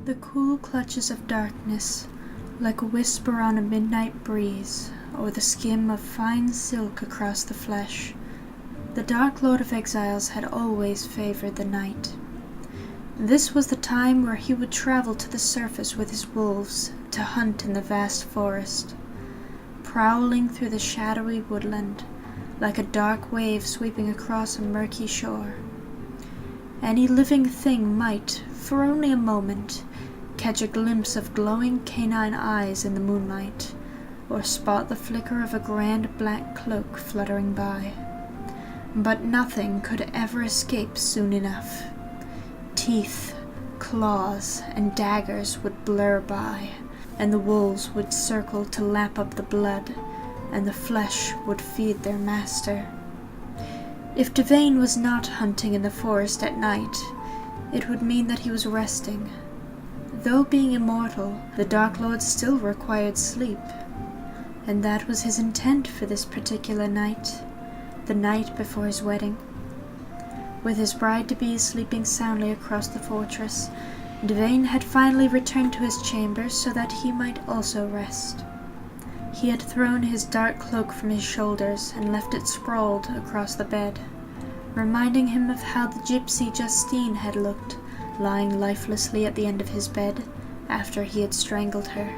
The cool clutches of darkness, like a whisper on a midnight breeze, or the skim of fine silk across the flesh. The Dark Lord of Exiles had always favored the night. This was the time where he would travel to the surface with his wolves to hunt in the vast forest, prowling through the shadowy woodland, like a dark wave sweeping across a murky shore. Any living thing might, for only a moment, catch a glimpse of glowing canine eyes in the moonlight, or spot the flicker of a grand black cloak fluttering by. But nothing could ever escape soon enough. Teeth, claws, and daggers would blur by, and the wolves would circle to lap up the blood, and the flesh would feed their master. If Devane was not hunting in the forest at night, it would mean that he was resting. Though being immortal, the Dark Lord still required sleep, and that was his intent for this particular night, the night before his wedding. With his bride-to-be sleeping soundly across the fortress, Devane had finally returned to his chamber so that he might also rest. He had thrown his dark cloak from his shoulders and left it sprawled across the bed, reminding him of how the gypsy Justine had looked, lying lifelessly at the end of his bed after he had strangled her.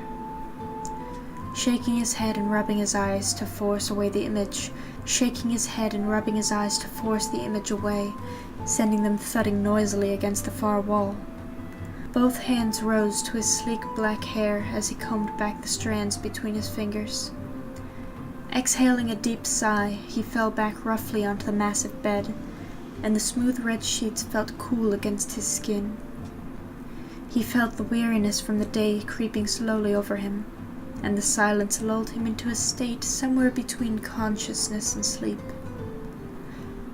Shaking his head and rubbing his eyes to force away the image, shaking his head and rubbing his eyes to force the image away, sending them thudding noisily against the far wall. Both hands rose to his sleek black hair as he combed back the strands between his fingers. Exhaling a deep sigh, he fell back roughly onto the massive bed, and the smooth red sheets felt cool against his skin. He felt the weariness from the day creeping slowly over him, and the silence lulled him into a state somewhere between consciousness and sleep.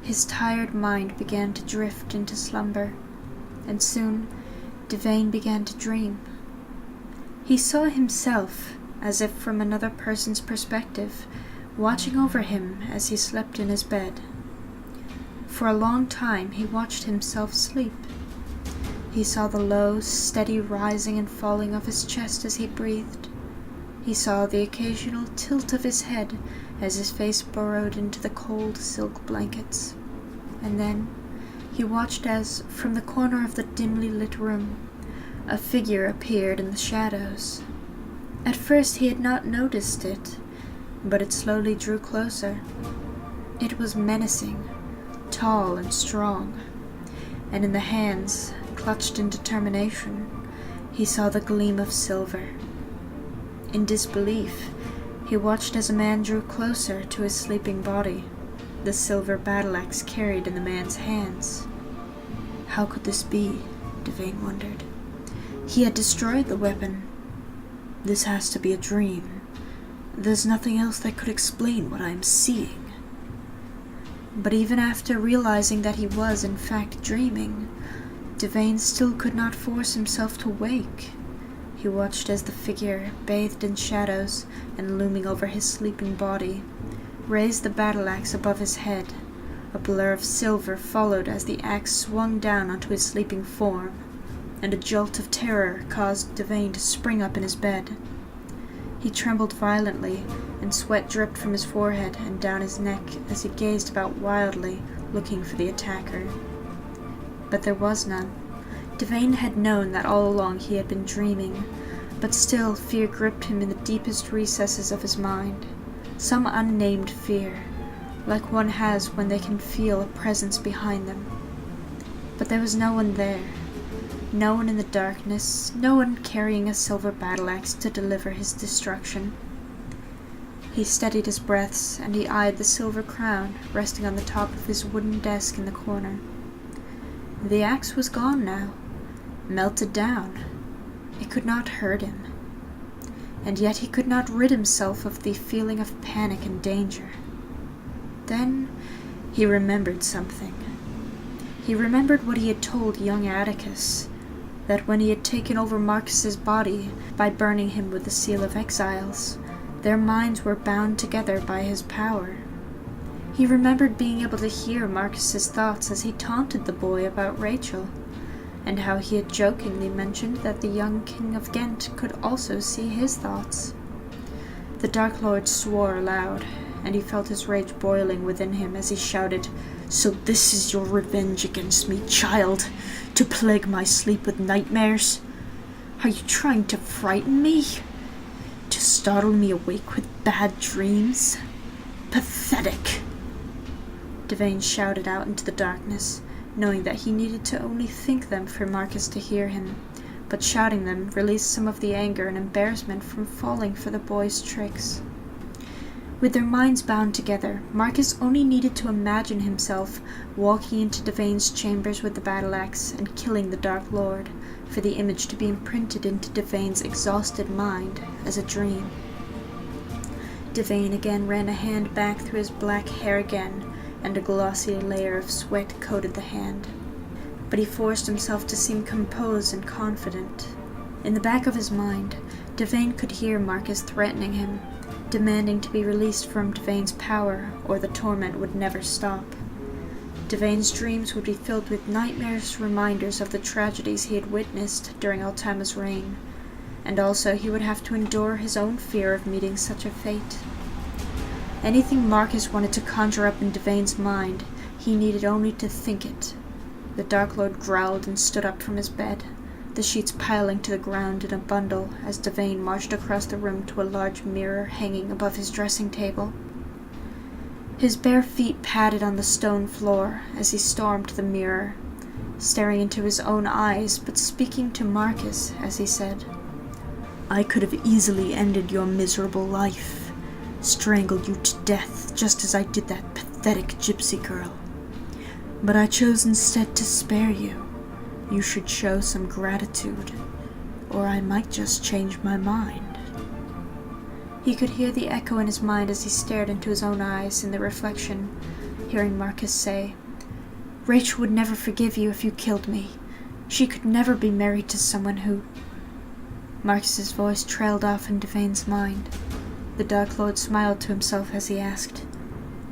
His tired mind began to drift into slumber, and soon Devane began to dream. He saw himself, as if from another person's perspective, watching over him as he slept in his bed. For a long time he watched himself sleep. He saw the low, steady rising and falling of his chest as he breathed. He saw the occasional tilt of his head as his face burrowed into the cold silk blankets. And then he watched as, from the corner of the dimly lit room, a figure appeared in the shadows. At first he had not noticed it, but it slowly drew closer. It was menacing, tall and strong, and in the hands, clutched in determination, he saw the gleam of silver. In disbelief, he watched as a man drew closer to his sleeping body, the silver battle-axe carried in the man's hands. How could this be? Devane wondered. He had destroyed the weapon. This has to be a dream. There's nothing else that could explain what I am seeing. But even after realizing that he was in fact dreaming, Devane still could not force himself to wake. He watched as the figure, bathed in shadows and looming over his sleeping body, raised the battle-axe above his head. A blur of silver followed as the axe swung down onto his sleeping form, and a jolt of terror caused Devane to spring up in his bed. He trembled violently, and sweat dripped from his forehead and down his neck as he gazed about wildly, looking for the attacker. But there was none. Devane had known that all along he had been dreaming, but still fear gripped him in the deepest recesses of his mind. Some unnamed fear, like one has when they can feel a presence behind them. But there was no one there. No one in the darkness, no one carrying a silver battle-axe to deliver his destruction. He steadied his breaths, and he eyed the silver crown resting on the top of his wooden desk in the corner. The axe was gone now, melted down. It could not hurt him. And yet he could not rid himself of the feeling of panic and danger. Then he remembered something. He remembered what he had told young Atticus, that when he had taken over Marcus's body by burning him with the Seal of Exiles, their minds were bound together by his power. He remembered being able to hear Marcus's thoughts as he taunted the boy about Rachel, and how he had jokingly mentioned that the young King of Ghent could also see his thoughts. The Dark Lord swore aloud, and he felt his rage boiling within him as he shouted, "So this is your revenge against me, child? To plague my sleep with nightmares? Are you trying to frighten me? To startle me awake with bad dreams? Pathetic!" Devane shouted out into the darkness, knowing that he needed to only think them for Marcus to hear him, but shouting them released some of the anger and embarrassment from falling for the boy's tricks. With their minds bound together, Marcus only needed to imagine himself walking into Devane's chambers with the battle axe and killing the Dark Lord, for the image to be imprinted into Devane's exhausted mind as a dream. Devane again ran a hand back through his black hair again, and a glossy layer of sweat coated the hand. But he forced himself to seem composed and confident. In the back of his mind, Devane could hear Marcus threatening him, demanding to be released from Devane's power, or the torment would never stop. Devane's dreams would be filled with nightmarish reminders of the tragedies he had witnessed during Altama's reign, and also he would have to endure his own fear of meeting such a fate. Anything Marcus wanted to conjure up in Devane's mind, he needed only to think it. The Dark Lord growled and stood up from his bed, the sheets piling to the ground in a bundle as Devane marched across the room to a large mirror hanging above his dressing table. His bare feet padded on the stone floor as he stormed to the mirror, staring into his own eyes but speaking to Marcus as he said, "I could have easily ended your miserable life, strangled you to death just as I did that pathetic gypsy girl. But I chose instead to spare you. You should show some gratitude, or I might just change my mind." He could hear the echo in his mind as he stared into his own eyes in the reflection, hearing Marcus say, "Rachel would never forgive you if you killed me. She could never be married to someone who—" Marcus's voice trailed off in Devane's mind. The Dark Lord smiled to himself as he asked,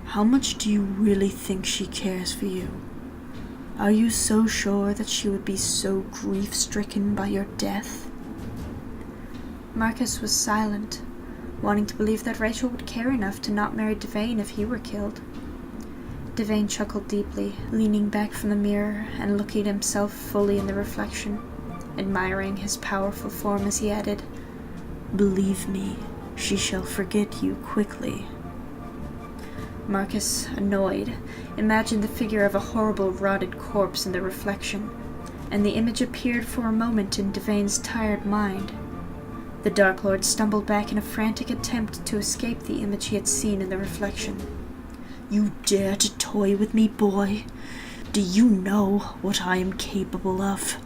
"How much do you really think she cares for you? Are you so sure that she would be so grief-stricken by your death?" Marcus was silent, wanting to believe that Rachel would care enough to not marry Devane if he were killed. Devane chuckled deeply, leaning back from the mirror and looking at himself fully in the reflection, admiring his powerful form as he added, "Believe me, she shall forget you quickly." Marcus, annoyed, imagined the figure of a horrible rotted corpse in the reflection, and the image appeared for a moment in Devane's tired mind. The Dark Lord stumbled back in a frantic attempt to escape the image he had seen in the reflection. "You dare to toy with me, boy? Do you know what I am capable of?"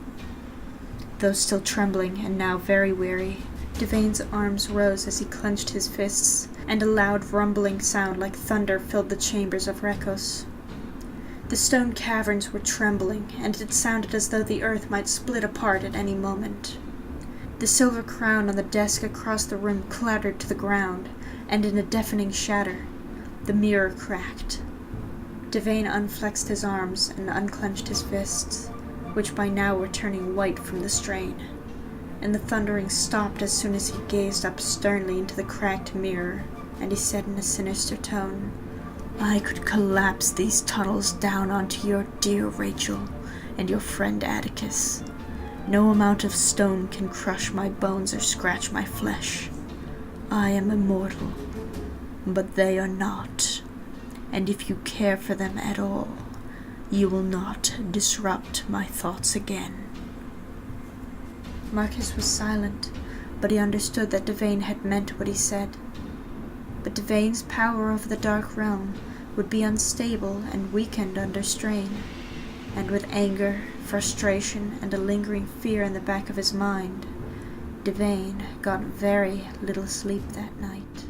Though still trembling and now very weary, Devane's arms rose as he clenched his fists, and a loud rumbling sound like thunder filled the chambers of Rekos. The stone caverns were trembling, and it sounded as though the earth might split apart at any moment. The silver crown on the desk across the room clattered to the ground, and in a deafening shatter, the mirror cracked. Devane unflexed his arms and unclenched his fists, which by now were turning white from the strain, and the thundering stopped as soon as he gazed up sternly into the cracked mirror, and he said in a sinister tone, "I could collapse these tunnels down onto your dear Rachel and your friend Atticus. No amount of stone can crush my bones or scratch my flesh. I am immortal, but they are not, and if you care for them at all, you will not disrupt my thoughts again." Marcus was silent, but he understood that Devane had meant what he said. But Devane's power over the Dark Realm would be unstable and weakened under strain, and with anger, frustration, and a lingering fear in the back of his mind, Devane got very little sleep that night.